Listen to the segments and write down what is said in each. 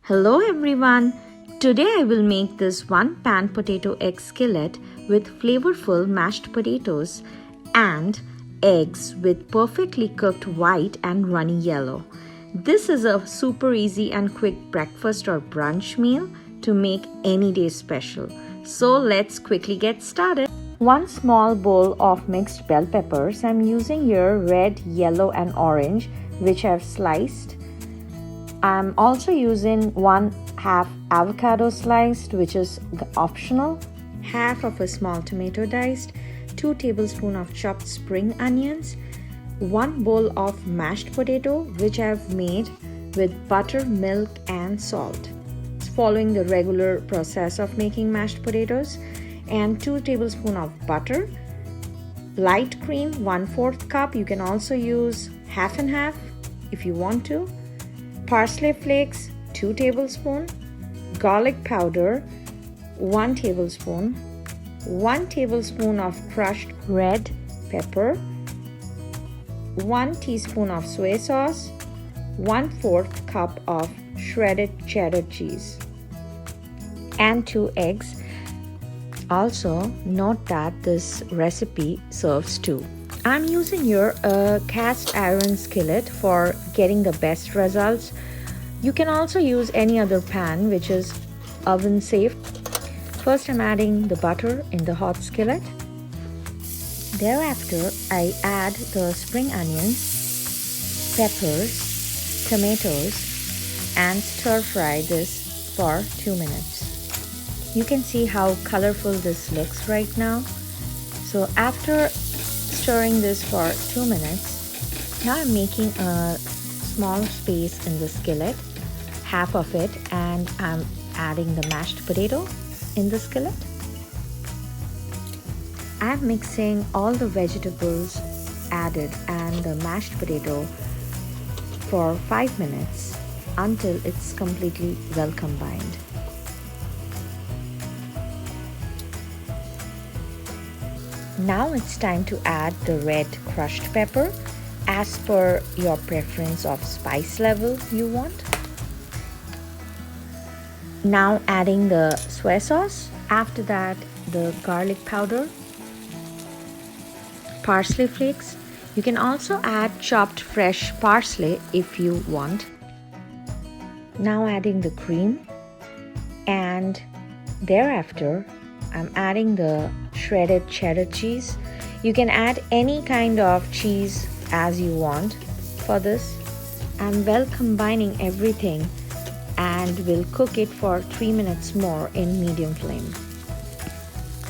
Hello everyone! Today I will make this one pan potato egg skillet with flavorful mashed potatoes and eggs with perfectly cooked white and runny yellow. This is a super easy and quick breakfast or brunch meal to make any day special. So let's quickly get started. One small bowl of mixed bell peppers. I'm using here red, yellow and orange, which I've sliced. I'm also using 1/2 avocado sliced, which is optional, half of a small tomato diced, 2 tablespoons of chopped spring onions, 1 bowl of mashed potato, which I've made with butter, milk and salt. Following the regular process of making mashed potatoes, and 2 tablespoons of butter, light cream 1/4 cup. You can also use half and half if you want to. Parsley flakes 2 tablespoons, garlic powder 1 tablespoon, 1 tablespoon of crushed red pepper, 1 teaspoon of soy sauce, 1/4 cup of shredded cheddar cheese, and 2 eggs. Also note that this recipe serves 2. I'm using here a cast iron skillet for getting the best results. You can also use any other pan which is oven safe. First I'm adding the butter in the hot skillet. Thereafter I add the spring onions, peppers, tomatoes and stir fry this for 2 minutes. You can see how colorful this looks right now. So after stirring this for 2 minutes, now I'm making a small space in the skillet, half of it, and I'm adding the mashed potato in the skillet. I'm mixing all the vegetables added and the mashed potato for 5 minutes until it's completely well combined. Now it's time to add the red crushed pepper as per your preference of spice level you want. Now adding the soy sauce. After that the garlic powder, parsley flakes. You can also add chopped fresh parsley if you want. Now adding the cream, and thereafter I'm adding the shredded cheddar cheese. You can add any kind of cheese as you want for this. I'm well combining everything and will cook it for 3 minutes more in medium flame.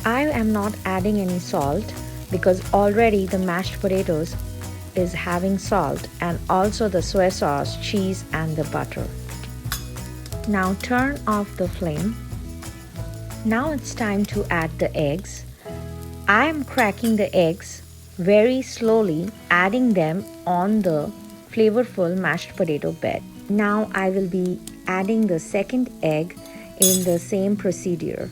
I am not adding any salt because already the mashed potatoes is having salt, and also the soy sauce, cheese and the butter. Now turn off the flame. Now it's time to add the eggs. I am cracking the eggs very slowly, adding them on the flavorful mashed potato bed. Now I will be adding the second egg in the same procedure.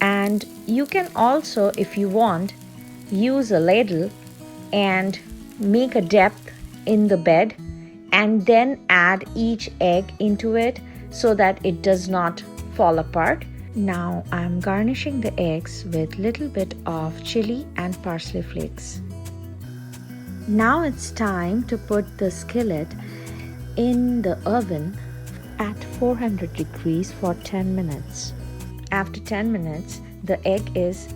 And you can also, if you want, use a ladle and make a depth in the bed and then add each egg into it so that it does not fall apart. Now I'm garnishing the eggs with little bit of chili and parsley flakes. Now it's time to put the skillet in the oven at 400 degrees for 10 minutes. After 10 minutes the egg is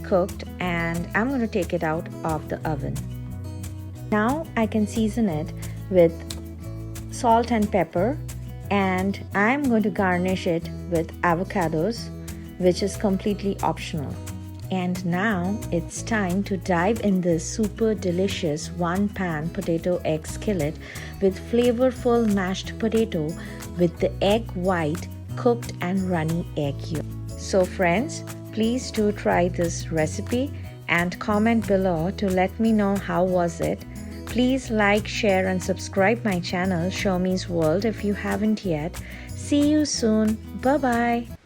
cooked and I'm going to take it out of the oven. Now I can season it with salt and pepper, and I'm going to garnish it with avocados, which is completely optional. And now it's time to dive in this super delicious one pan potato egg skillet with flavorful mashed potato with the egg white cooked and runny egg yolk. So friends, please do try this recipe and comment below to let me know how was it. Please like, share and subscribe my channel Soumiz World if you haven't yet. See you soon. Bye bye.